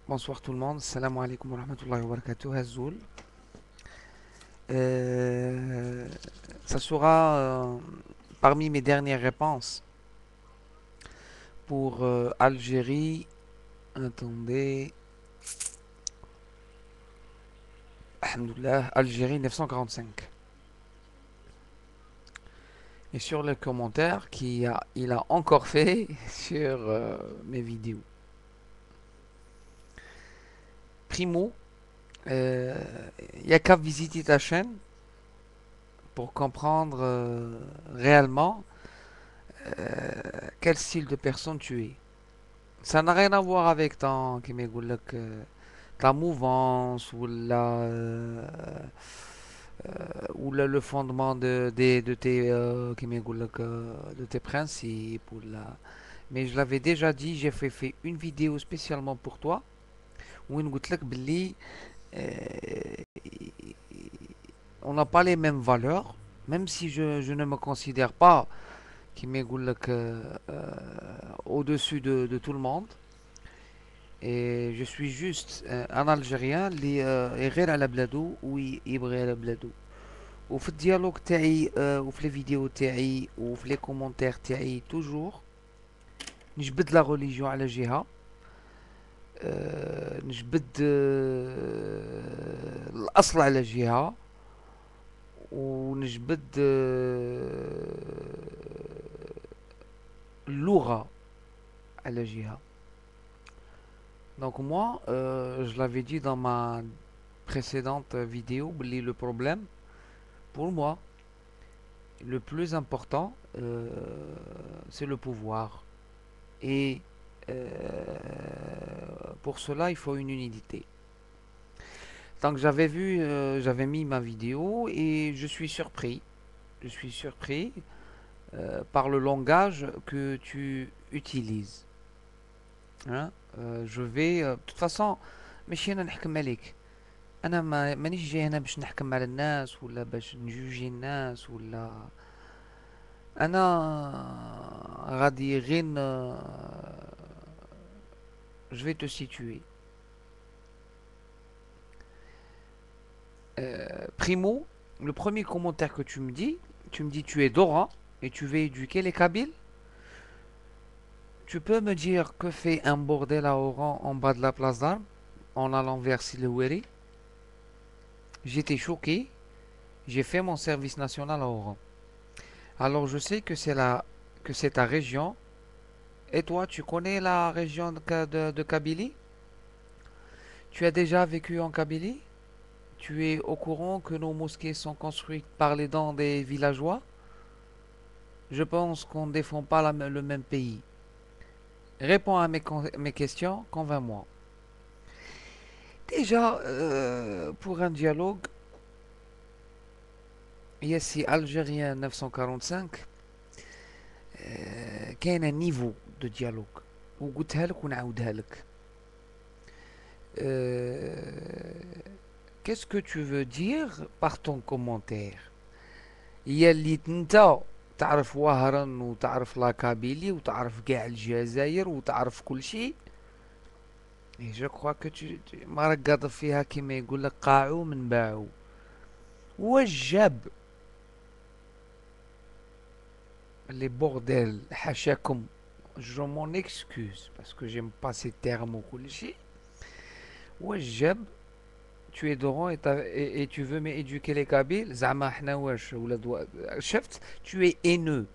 Bonsoir tout le monde, salam alaikum wa rahmatullahi wa barakatuh, Hazoul. Ça sera parmi mes dernières réponses pour Algérie. Attendez, Alhamdoulilah, Algérie 945. Et sur le commentaire il a encore fait sur mes vidéos. Primo, il n'y a qu'à visiter ta chaîne pour comprendre réellement quel style de personne tu es. Ça n'a rien à voir avec ta mouvance ou le fondement de tes principes. Mais je l'avais déjà dit, fait une vidéo spécialement pour toi où on n'a pas les mêmes valeurs, même si je ne me considère pas au-dessus de tout le monde. Et je suis juste un Algérien اللي يغير على بلادو ويبغي على بلادو. وفي الديالوج تاعي وفي لي فيديو تاعي وفي لي كومونتير تاعي توجور نجبد لا ريليجيون على جهة، نجبد الأصل على جهة، ونجبد اللغة على جهة. Donc moi, je l'avais dit dans ma précédente vidéo, le problème, pour moi, le plus important, c'est le pouvoir. Et pour cela, il faut une unité. Donc j'avais mis ma vidéo et je suis surpris. Je suis surpris par le langage que tu utilises. Hein. De toute façon, ماشي انا نحكم عليك. انا مانيش جاي هنا باش نحكم على الناس ولا باش نجوجي الناس ولا انا غادي غير je vais te situer. Primo, le premier commentaire que tu me dis tu es Dora et tu veux éduquer les Kabyles. Tu peux me dire que fait un bordel à Oran en bas de la place d'armes en allant vers Silhoueri? J'étais choqué, j'ai fait mon service national à Oran. Alors je sais que c'est ta région. Et toi, tu connais la région de Kabylie? Tu as déjà vécu en Kabylie? Tu es au courant que nos mosquées sont construites par les dents des villageois? Je pense qu'on ne défend pas le même pays. Réponds à mes questions, convainc-moi. Déjà, pour un dialogue, ici Algérien 945, كاين un niveau de dialogue. وقلتها لك ونعاودها لك. Qu'est-ce que tu veux dire par ton commentaire? هي اللي انت تعرف وهران وتعرف لاكابيلي وتعرف كاع الجزائر وتعرف كل شيء. Et je crois que ما راك قاضي فيها كيما يقول لك قاعو من باعو. وجب les bordels حاشاكم. Je m'en excuse parce que j'aime pas ces termes وكل شيء. وجب tu es Doran et tu veux m'éduquer les Kabyles. زعما حنا واش ولاد شفت tu es haineux.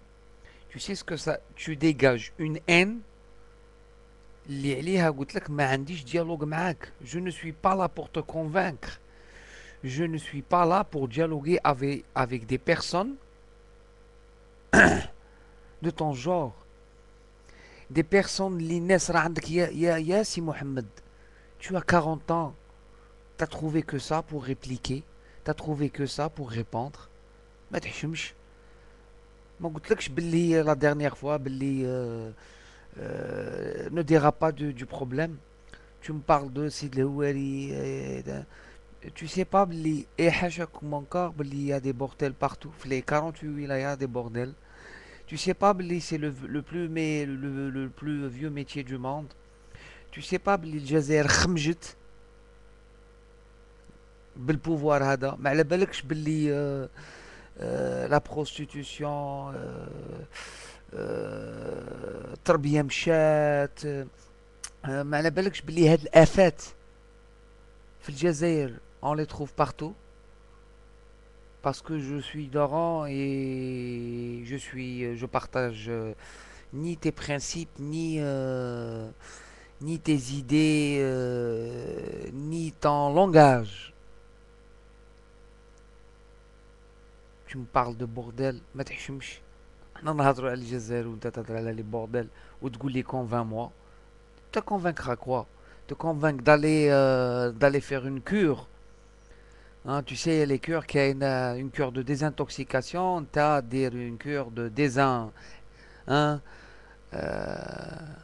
Tu sais ce que ça tu dégages une haine اللي عليها قلت لك ما عنديش dialogue معاك. Je ne suis pas là pour te convaincre. Je ne suis pas là pour dialoguer avec des personnes de ton genre. Des personnes اللي الناس راه عندك يا سي محمد. Tu as 40 ans. T'as trouvé que ça pour répliquer. T'as trouvé que ça pour répondre. ما تحشمش. ما قلت لكش باللي la dernière fois باللي ne dérape pas du problème. Tu me parles de Sid Houari. Tu sais pas باللي ايه حاشاكم encore باللي il y a des bordels partout. Les 48 wilayas des bordels. Tu sais pas باللي c'est le plus vieux métier du monde. Tu sais pas بلي الجزائر خمجت بالبوفوار هذا؟ ما على بالكش باللي لا بروستيتيوشن التربية مشات ما على بالكش باللي هاد الآفات في الجزائر on les trouve partout parce que je suis d'Oran et je partage ni tes principes ni tes idées ni ton langage. Tu me parles de bordel ما تحشمش. احنا نهضروا على الجزائر وانت تهضر على لي بوردel وتقول لي convainc-moi. Te convaincre à quoi? Te convaincre d'aller faire une cure. Hein, tu sais, les cures, qu'il y a une cure de désintoxication, t'as dire une cure de hein, euh,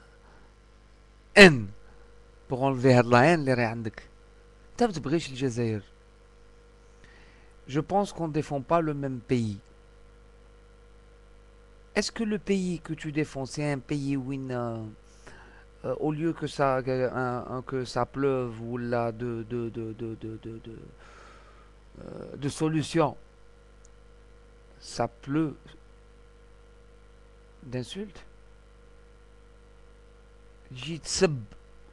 haine, pour enlever هاد la haine اللي راهي عندك. انت ما تبغيش الجزائر. Je pense qu'on ne défend pas le même pays. Est-ce que le pays que tu défends, c'est un pays où au lieu que ça pleuve ou là de solutions, ça pleut d'insultes? تجي تسب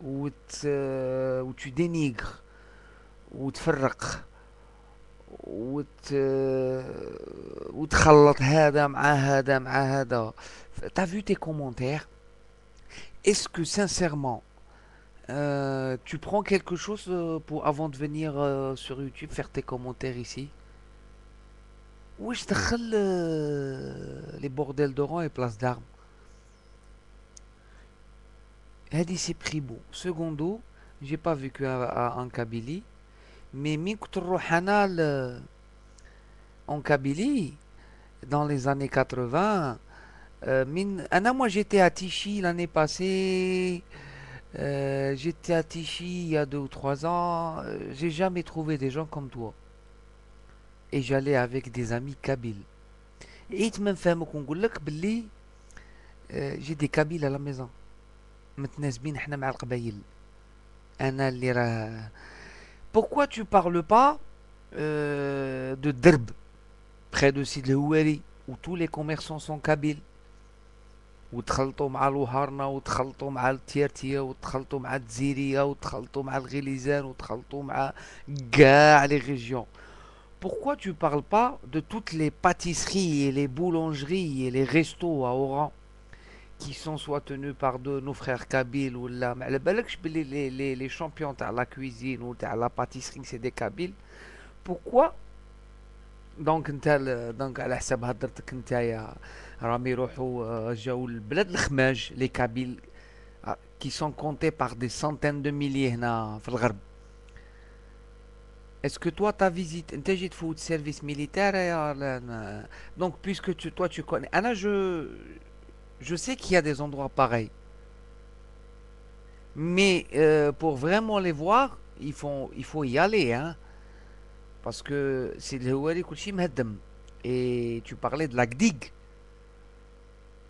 وtu dénigres وتفرق وت وتخلط هذا مع هذا مع هذا. T'as vu tes commentaires? Est-ce que sincèrement tu prends quelque chose pour avant de venir sur YouTube faire tes commentaires ici? واش دخل les bordels d'Oran et place d'armes? هادي سي بريمو. Secondo, j'ai pas vécu en Kabylie, mais مين كنت نروح انا en Kabylie dans les années 80 moi j'étais à Tichy l'année passée, j'étais à Tichy il y a 2 ou 3 ans, j'ai jamais trouvé des gens comme toi et j'allais avec des amis kabyles et تمنفهمك ونقول لك باللي j'ai des kabyles à la maison متناسبين احنا مع القبايل. انا اللي راه pourquoi tu parles pas de Derb près de Sid El Houari où tous les commerçants sont kabyles وتخلطوا مع الوهرنة وتخلطوا مع التيرتية وتخلطوا مع التزيرية وتخلطوا مع الغليزان وتخلطوا مع كاع les régions. Pourquoi tu parles pas de toutes les pâtisseries et les boulangeries et les restos à Oran qui sont soit tenus par nos frères kabyles ou là, ما على بالكش بلي les champions تاع la cuisine ou تاع la pâtisserie c'est des kabyles. Pourquoi دونك انت دونك على حساب هضرتك نتايا راهم يروحوا جاو البلاد الخماج لي كابيل qui sont comptés par des centaines de milliers هنا في الغرب. Est-ce que toi t'as visité انت جيت فوت service militaire يا donc puisque toi tu connais انا je sais qu'il y a des endroits pareils mais pour vraiment les voir il faut y aller hein parce que c'est الهواري كلشي مهدم. et tu parlais de la Gdig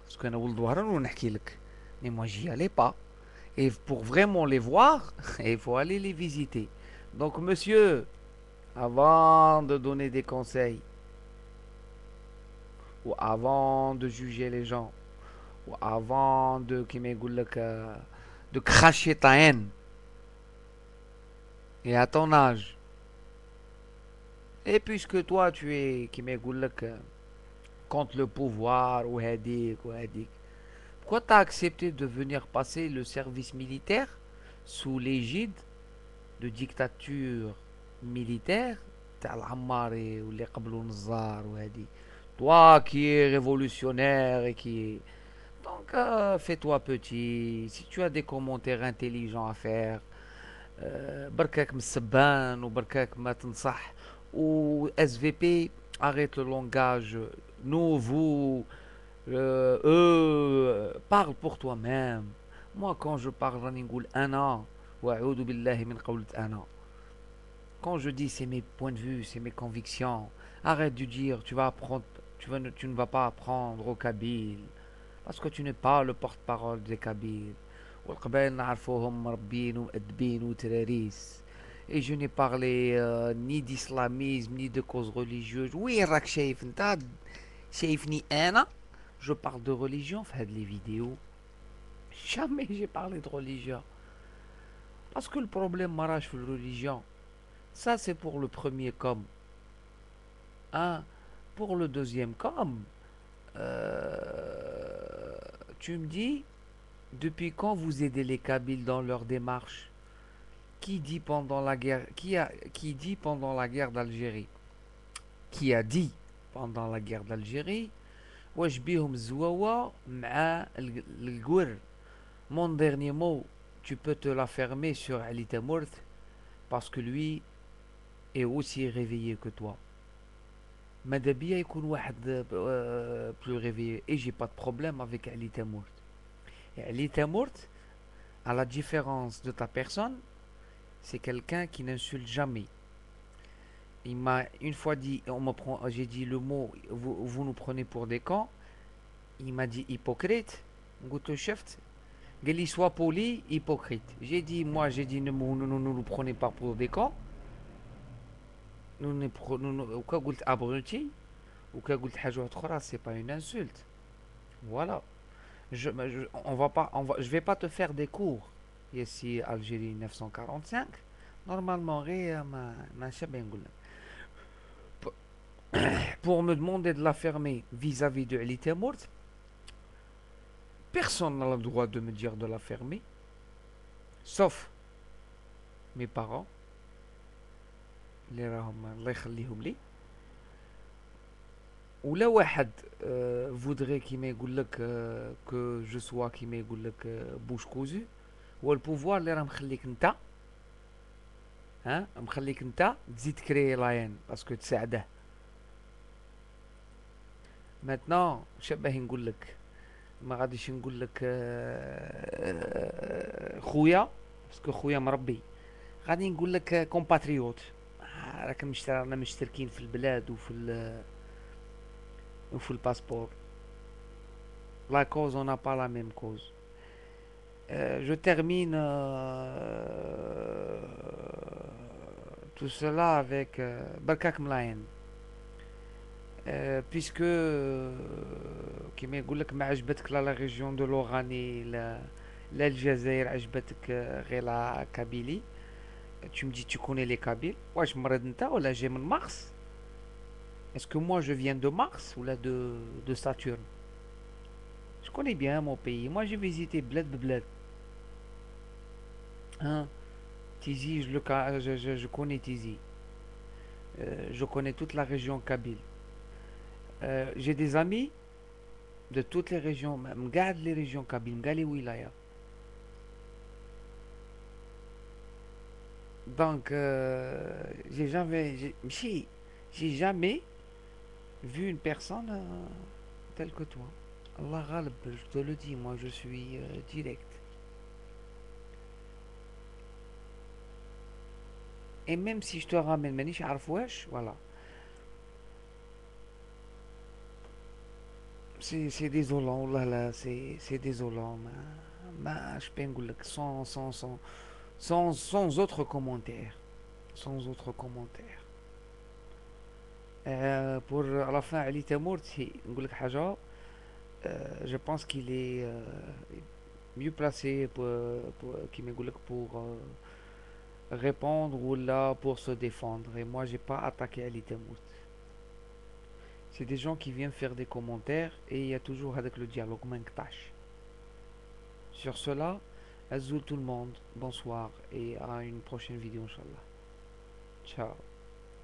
parce que انا ولد وهران ونحكي لك mais moi j'y allais pas et pour vraiment les voir il faut aller les visiter. Donc monsieur, avant de donner des conseils ou avant de juger les gens ou avant de كيما يقول لك de cracher ta haine et à ton âge et puisque toi tu es كيما يقول لك contre le pouvoir ou هذيك وهذيك, pourquoi tu as accepté de venir passer le service militaire sous l'égide de dictature militaire تاع العماري واللي قبلوا نزار وهذه? Toi qui es révolutionnaire et qui... Donc fais-toi petit. Si tu as des commentaires intelligents à faire, بركاك من السبان وبركاك ما تنصح و SVP, arrête le langage. Nous, vous, parle pour toi-même. Moi, quand je parle, راني نقول أنا وأعوذ بالله من قولة أنا. Quand je dis c'est mes points de vue, c'est mes convictions, arrête de dire tu ne vas pas apprendre au Kabyle parce que tu n'es pas le porte-parole des Kabyles والقبائل نعرفوهم مربيين ومأدبين وتراريس. Et je n'ai parlé ni d'islamisme ni de cause religieuse. وين راك شايف انت شايفني انا je parle de religion في هاد les vidéos. Jamais j'ai parlé de religion. Parce que le problème marage في religion. Ça c'est pour le premier com. Hein? Pour le deuxième com, tu me dis, depuis quand vous aidez les Kabyles dans leur démarche? Qui dit pendant la guerre, qui dit pendant la guerre d'Algérie? Qui a dit pendant la guerre d'Algérie? واش بيهم الزواوة مع القور. Mon dernier mot, tu peux te la fermer sur Ali Tamourt parce que lui est aussi réveillé que toi. مادابيا يكون واحد plus réveillé et j'ai pas de problème avec Ali Tamourt. Et Ali Tamourt, à la différence de ta personne, c'est quelqu'un qui n'insulte jamais. Il m'a une fois dit, j'ai dit le mot, vous nous prenez pour des cons. Il m'a dit hypocrite. قلت له شفت قال لي sois poli hypocrite. J'ai dit ne nous prenez pas pour des cons. وكا قلت abruti وكا قلت حاجة أخرى, c'est pas une insulte. Voilà. Je vais pas te faire des cours ici Algérie 1945. Normalement غير ما شابين نقول لك. Pour me demander de la fermer vis-à-vis de Ali Tamourt, personne n'a le droit de me dire de la fermer, sauf mes parents. اللي راهم الله يخليهم لي. ولا واحد voudrait كيما يقول لك que je sois كيما يقول لك bouche cousue. هو البوفوار اللي راه مخليك انت, ها مخليك انت تزيد تكري لاين باسكو تساعده. ماتنون شبه نقول لك ما غاديش نقول لك خويا باسكو خويا مربي, غادي نقول لك كومباتريوت. راك رانا مشتركين في البلاد وفي الباسبور. La cause, on n'a pas la même cause. Je termine tout cela avec بركاك ملاين. puisque كيما يقول لك ما عجبتك لا ريجيون دو لوغاني لا الجزائر, عجبتك غير لا كابيلي. Tu me dis tu connais les Kabyles. واش مرض انت ولا جاي من مارس؟ Est-ce que moi je viens de Mars ou là de Saturne? Je connais bien mon pays. Moi j'ai visité bled bled. Hein? Tizi, je connais Tizi. Je connais toute la région Kabyle. J'ai des amis de toutes les régions. M'garde les régions Kabyle, m'garde les wilayas. Donc, j'ai jamais vu une personne telle que toi. Allah ghalb, je te le dis, moi je suis direct. Et même si je te ramène, manish عارف واش, voilà. C'est désolant, oh là là, c'est désolant. Je peux نقول لك sans autre commentaire. Sans autre commentaire. Pour à la fin Ali Tamourt, نقول لك حاجة, je pense qu'il est mieux placé كيما يقول لك pour répondre ou là pour se défendre. Et moi j'ai pas attaqué Ali Tamourt. C'est des gens qui viennent faire des commentaires et il y a toujours avec le dialogue منقطعش. Sur cela, Azoul tout le monde, bonsoir et à une prochaine vidéo Inch'Allah. Ciao.